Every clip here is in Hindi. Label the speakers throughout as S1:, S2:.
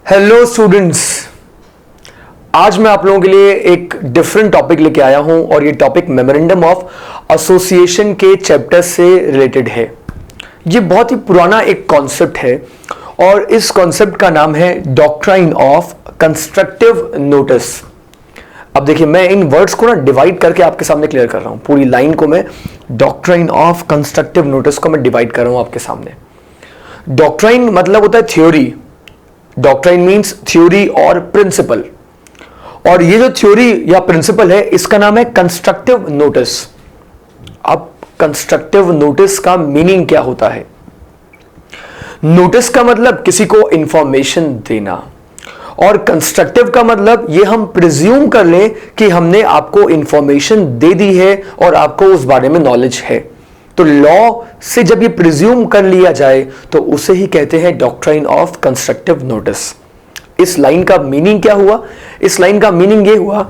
S1: हेलो स्टूडेंट्स, आज मैं आप लोगों के लिए एक डिफरेंट टॉपिक लेके आया हूं और ये टॉपिक मेमोरेंडम ऑफ एसोसिएशन के चैप्टर से रिलेटेड है। ये बहुत ही पुराना एक कॉन्सेप्ट है और इस कॉन्सेप्ट का नाम है डॉक्ट्राइन ऑफ कंस्ट्रक्टिव नोटिस। अब देखिए, मैं इन वर्ड्स को ना डिवाइड करके आपके सामने क्लियर कर रहा हूं। पूरी लाइन को मैं डॉक्ट्राइन ऑफ कंस्ट्रक्टिव नोटिस को मैं डिवाइड कर रहा हूं आपके सामने। डॉक्ट्राइन मतलब होता है थ्योरी। डॉक्ट्राइन मीन्स थ्योरी और प्रिंसिपल, और ये जो थ्योरी या प्रिंसिपल है इसका नाम है कंस्ट्रक्टिव नोटिस। अब कंस्ट्रक्टिव नोटिस का मीनिंग क्या होता है? नोटिस का मतलब किसी को इंफॉर्मेशन देना, और कंस्ट्रक्टिव का मतलब ये हम प्रिज्यूम कर लें कि हमने आपको इंफॉर्मेशन दे दी है और आपको उस बारे में नॉलेज है। तो लॉ से जब ये प्रिज्यूम कर लिया जाए तो उसे ही कहते हैं डॉक्ट्राइन ऑफ कंस्ट्रक्टिव नोटिस। इस लाइन का मीनिंग क्या हुआ? इस लाइन का मीनिंग ये हुआ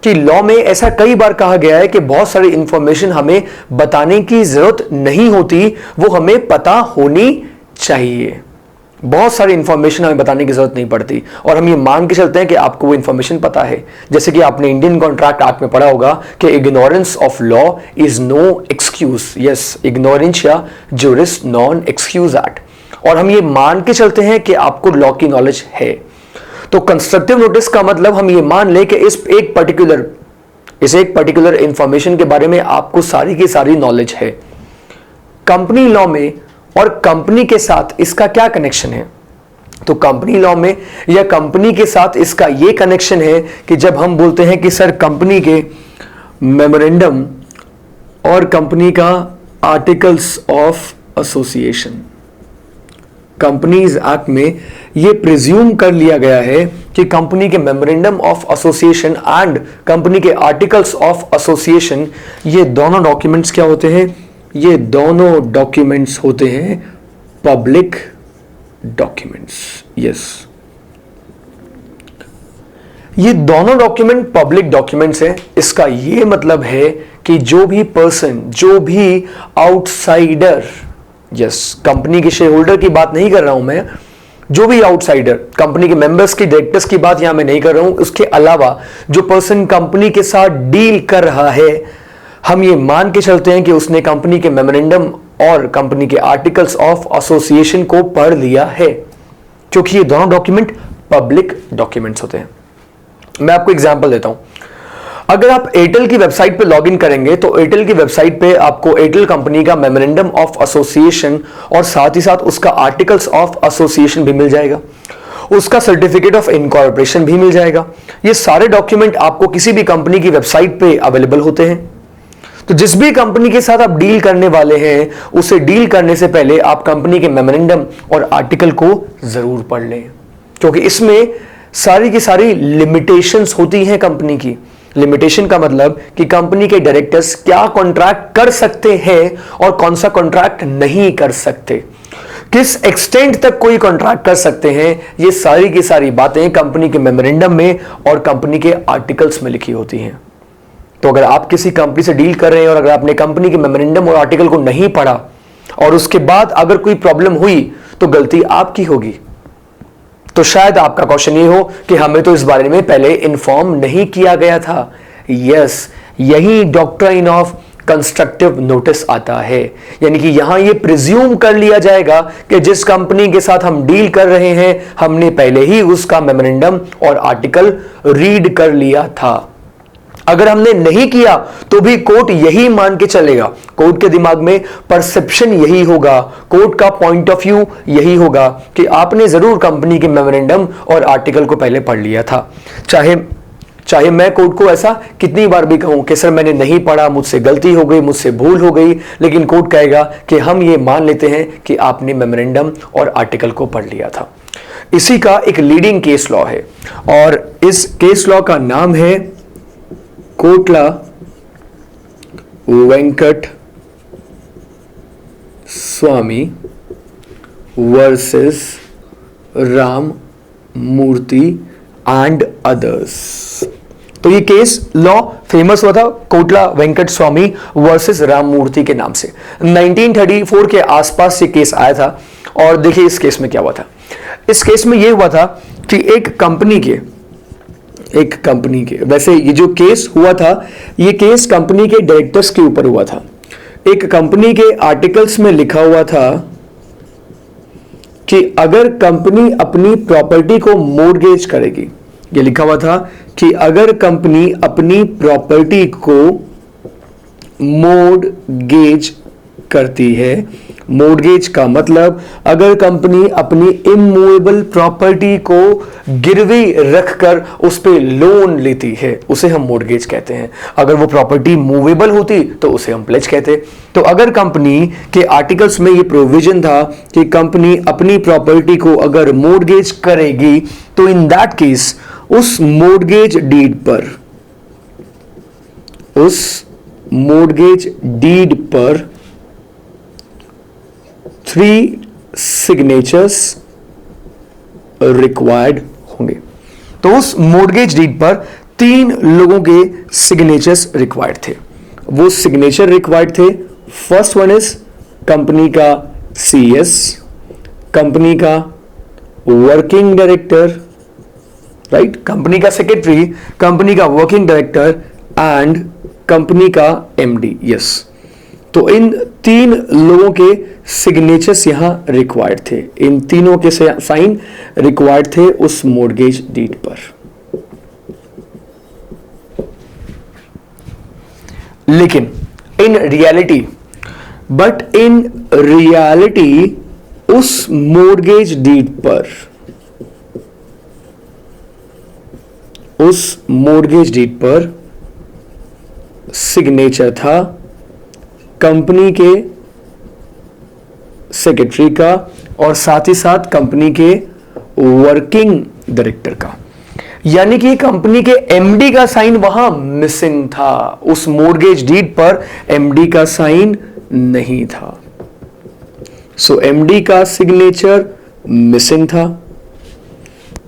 S1: कि लॉ में ऐसा कई बार कहा गया है कि बहुत सारी इंफॉर्मेशन हमें बताने की जरूरत नहीं होती, वो हमें पता होनी चाहिए। बहुत सारी इंफॉर्मेशन हमें बताने की जरूरत नहीं पड़ती और हम ये मान के चलते हैं कि आपको वो इंफॉर्मेशन पता है। जैसे कि आपने इंडियन कॉन्ट्रैक्ट एक्ट में पढ़ा होगा कि ignorance of law is no excuse. Yes, ignorantia juris non excusat. और हम ये मान के चलते हैं कि आपको लॉ की नॉलेज है। तो कंस्ट्रक्टिव नोटिस का मतलब हम ये मान ले कि इस एक पर्टिकुलर इंफॉर्मेशन के बारे में आपको सारी की सारी नॉलेज है। कंपनी लॉ में और कंपनी के साथ इसका क्या कनेक्शन है? तो कंपनी लॉ में या कंपनी के साथ इसका यह कनेक्शन है कि जब हम बोलते हैं कि सर कंपनी के मेमोरेंडम और कंपनी का articles of association, companies act में यह प्रिज्यूम कर लिया गया है कि कंपनी के memorandum of association and company के आर्टिकल्स ऑफ एसोसिएशन, ये दोनों डॉक्यूमेंट्स क्या होते हैं? ये दोनों डॉक्यूमेंट्स होते हैं पब्लिक डॉक्यूमेंट्स। यस, ये दोनों डॉक्यूमेंट पब्लिक डॉक्यूमेंट्स हैं। इसका ये मतलब है कि जो भी पर्सन, जो भी आउटसाइडर, यस, कंपनी के शेयर होल्डर की बात नहीं कर रहा हूं मैं, जो भी आउटसाइडर, कंपनी के मेंबर्स की, डायरेक्टर्स की बात यहां मैं नहीं कर रहा हूं, उसके अलावा जो पर्सन कंपनी के साथ डील कर रहा है, हम ये मान के चलते हैं कि उसने कंपनी के मेमोरेंडम और कंपनी के आर्टिकल्स ऑफ एसोसिएशन को पढ़ लिया है, क्योंकि ये दोनों डॉक्यूमेंट पब्लिक डॉक्यूमेंट्स होते हैं। मैं आपको एग्जांपल देता हूं। अगर आप एयरटेल की वेबसाइट पे लॉगिन करेंगे तो एयरटेल की वेबसाइट पे आपको एयरटेल कंपनी का मेमोरेंडम ऑफ एसोसिएशन और साथ ही साथ उसका आर्टिकल्स ऑफ एसोसिएशन भी मिल जाएगा, उसका सर्टिफिकेट ऑफ इनकॉर्पोरेशन भी मिल जाएगा। ये सारे डॉक्यूमेंट आपको किसी भी कंपनी की वेबसाइट पे अवेलेबल होते हैं। तो जिस भी कंपनी के साथ आप डील करने वाले हैं, उसे डील करने से पहले आप कंपनी के मेमोरेंडम और आर्टिकल को जरूर पढ़ लें, क्योंकि इसमें सारी की सारी लिमिटेशंस होती हैं कंपनी की। लिमिटेशन का मतलब कि कंपनी के डायरेक्टर्स क्या कॉन्ट्रैक्ट कर सकते हैं और कौन सा कॉन्ट्रैक्ट नहीं कर सकते, किस एक्सटेंट तक कोई कॉन्ट्रैक्ट कर सकते हैं। ये सारी की सारी बातें कंपनी के मेमोरेंडम में और कंपनी के आर्टिकल्स में लिखी होती हैं। तो अगर आप किसी कंपनी से डील कर रहे हैं और अगर आपने कंपनी के मेमोरेंडम और आर्टिकल को नहीं पढ़ा और उसके बाद अगर कोई प्रॉब्लम हुई तो गलती आपकी होगी। तो शायद आपका क्वेश्चन ये हो कि हमें तो इस बारे में पहले इन्फॉर्म नहीं किया गया था। यस, यही डॉक्ट्राइन ऑफ कंस्ट्रक्टिव नोटिस आता है। यानी कि यहां ये प्रिज्यूम कर लिया जाएगा कि जिस कंपनी के साथ हम डील कर रहे हैं, हमने पहले ही उसका मेमोरेंडम और आर्टिकल रीड कर लिया था। अगर हमने नहीं किया तो भी कोर्ट यही मान के चलेगा, कोर्ट के दिमाग में परसेप्शन यही होगा, कोर्ट का पॉइंट ऑफ व्यू यही होगा कि आपने जरूर कंपनी के मेमोरेंडम और आर्टिकल को पहले पढ़ लिया था। चाहे मैं कोर्ट को ऐसा कितनी बार भी कहूं कि सर मैंने नहीं पढ़ा, मुझसे गलती हो गई, मुझसे भूल हो गई, लेकिन कोर्ट कहेगा कि हम ये मान लेते हैं कि आपने मेमोरेंडम और आर्टिकल को पढ़ लिया था। इसी का एक लीडिंग केस लॉ है और इस केस लॉ का नाम है Kotla Venkat Swamy versus Ram Murthy and others. तो ये केस लॉ फेमस हुआ था कोटला वेंकट स्वामी वर्सेस राम मूर्ति के नाम से। 1934 के आसपास ये केस आया था और देखिए इस केस में क्या हुआ था। इस केस में यह हुआ था कि एक कंपनी के वैसे ये जो केस हुआ था, ये केस कंपनी के डायरेक्टर्स के ऊपर हुआ था। एक कंपनी के आर्टिकल्स में लिखा हुआ था कि अगर कंपनी अपनी प्रॉपर्टी को मॉर्गेज करेगी, ये लिखा हुआ था कि अगर कंपनी अपनी प्रॉपर्टी को मॉर्गेज करती है, मॉर्गेज का मतलब अगर कंपनी अपनी इमूवेबल प्रॉपर्टी को गिरवी रखकर उस पे लोन लेती है, उसे हम मॉर्गेज कहते हैं। अगर वो प्रॉपर्टी मूवेबल होती तो उसे हम प्लेज कहते। तो अगर कंपनी के आर्टिकल्स में ये प्रोविजन था कि कंपनी अपनी प्रॉपर्टी को अगर मॉर्गेज करेगी, तो इन दैट केस उस मॉर्गेज डीड पर 3 सिग्नेचर्स रिक्वायर्ड होंगे। तो उस मॉर्गेज डीड पर 3 लोगों के सिग्नेचर्स रिक्वायर्ड थे। वो सिग्नेचर रिक्वायर्ड थे, फर्स्ट वन इज कंपनी का सीएस, कंपनी का वर्किंग डायरेक्टर, राइट, कंपनी का सेक्रेटरी, कंपनी का वर्किंग डायरेक्टर एंड कंपनी का एमडी। यस, तो इन 3 लोगों के सिग्नेचर्स यहां रिक्वायर्ड थे, इन तीनों के साइन रिक्वायर्ड थे उस मॉर्गेज डीड पर। लेकिन इन रियलिटी उस मॉर्गेज डीड पर सिग्नेचर था कंपनी के सेक्रेटरी का और साथ ही साथ कंपनी के वर्किंग डायरेक्टर का, यानी कि कंपनी के एमडी का साइन वहां मिसिंग था। उस मॉर्गेज डीड पर एमडी का साइन नहीं था। सो एमडी का सिग्नेचर मिसिंग था।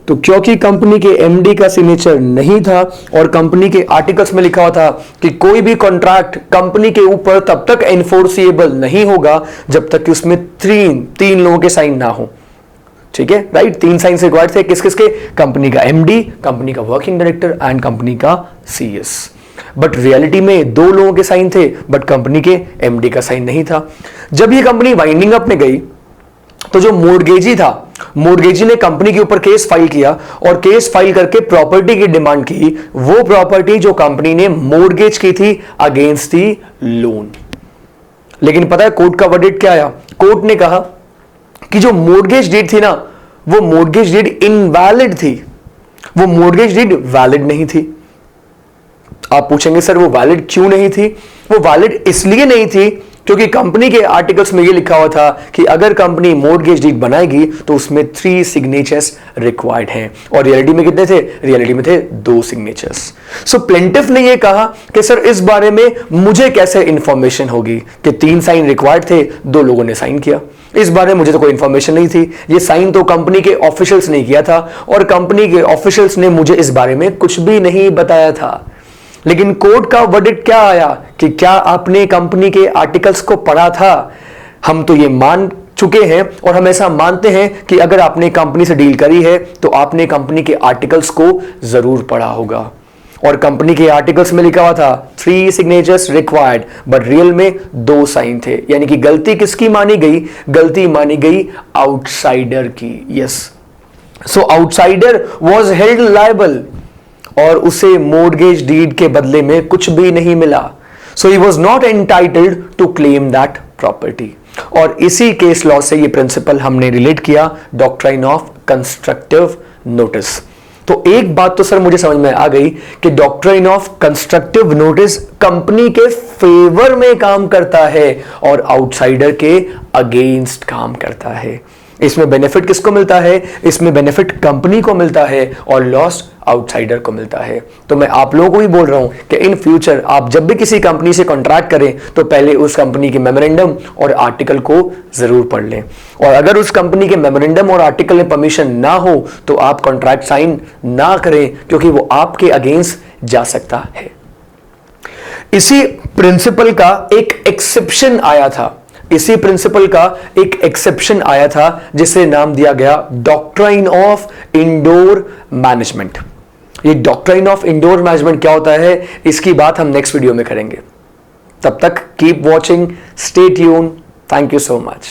S1: तो क्योंकि कंपनी के एमडी का सिग्नेचर नहीं था और कंपनी के आर्टिकल्स में लिखा हुआ था कि कोई भी कॉन्ट्रैक्ट कंपनी के ऊपर तब तक एनफोर्सिएबल नहीं होगा जब तक कि उसमें तीन लोगों के साइन ना हो। ठीक है, राइट, 3 साइन रिक्वायर्ड थे, किस किसके? कंपनी का एमडी, कंपनी का वर्किंग डायरेक्टर एंड कंपनी का सीएस। बट रियलिटी में 2 लोगों के साइन थे, बट कंपनी के एमडी का साइन नहीं था। जब ये कंपनी वाइंडिंग अप में गई तो जो मॉर्गेजी था, मॉर्गेजी ने कंपनी के ऊपर केस फाइल किया और केस फाइल करके प्रॉपर्टी की डिमांड की, वो प्रॉपर्टी जो कंपनी ने मॉर्गेज की थी अगेंस्ट दी लोन। लेकिन पता है कोर्ट का वर्डिक्ट क्या आया? कोर्ट ने कहा कि जो मॉर्गेज डीड थी ना, वो मॉर्गेज डीड इनवैलिड थी, वो मॉर्गेज डीड वैलिड नहीं थी। आप पूछेंगे सर वो वैलिड क्यों नहीं थी? वो वैलिड इसलिए नहीं थी क्योंकि कंपनी के आर्टिकल्स में यह लिखा हुआ था कि अगर कंपनी मॉर्गेज डीड बनाएगी तो उसमें 3 सिग्नेचर्स रिक्वायर्ड हैं, और रियलिटी में कितने थे? रियलिटी में थे 2 सिग्नेचर्स। सो प्लेंटिफ ने यह कहा कि सर इस बारे में मुझे कैसे इंफॉर्मेशन होगी कि 3 साइन रिक्वायर्ड थे, 2 लोगों ने साइन किया, इस बारे में मुझे तो कोई इंफॉर्मेशन नहीं थी। ये साइन तो कंपनी के ऑफिशियल्स ने किया था और कंपनी के ऑफिशियल्स ने मुझे इस बारे में कुछ भी नहीं बताया था। लेकिन कोर्ट का वर्डिक्ट क्या आया कि क्या आपने कंपनी के आर्टिकल्स को पढ़ा था? हम तो ये मान चुके हैं और हम ऐसा मानते हैं कि अगर आपने कंपनी से डील करी है तो आपने कंपनी के आर्टिकल्स को जरूर पढ़ा होगा। और कंपनी के आर्टिकल्स में लिखा हुआ था 3 सिग्नेचर्स रिक्वायर्ड, बट रियल में 2 साइन थे। यानी कि गलती किसकी मानी गई? गलती मानी गई आउटसाइडर की। Yes, so outsider was held liable और उसे मॉर्गेज डीड के बदले में कुछ भी नहीं मिला। So he was not entitled to claim that property. और इसी केस लॉ से ये प्रिंसिपल हमने रिलेट किया डॉक्ट्राइन ऑफ कंस्ट्रक्टिव नोटिस। तो एक बात तो सर मुझे समझ में आ गई कि doctrine of constructive notice company के फेवर में काम करता है और आउटसाइडर के अगेंस्ट काम करता है। इसमें बेनिफिट किसको मिलता है? इसमें बेनिफिट कंपनी को मिलता है और लॉस आउटसाइडर को मिलता है। तो मैं आप लोगों को भी बोल रहा हूं कि इन फ्यूचर आप जब भी किसी कंपनी से कॉन्ट्रैक्ट करें तो पहले उस कंपनी के मेमोरेंडम और आर्टिकल को जरूर पढ़ लें, और अगर उस कंपनी के मेमोरेंडम और आर्टिकल में परमिशन ना हो तो आप कॉन्ट्रैक्ट साइन ना करें, क्योंकि वो आपके अगेंस्ट जा सकता है। इसी प्रिंसिपल का एक एक्सेप्शन आया था। इसी प्रिंसिपल का एक एक्सेप्शन आया था जिसे नाम दिया गया डॉक्ट्राइन ऑफ इंडोर मैनेजमेंट। ये डॉक्ट्राइन ऑफ इंडोर मैनेजमेंट क्या होता है, इसकी बात हम नेक्स्ट वीडियो में करेंगे। तब तक keep watching, stay tune, thank you so much.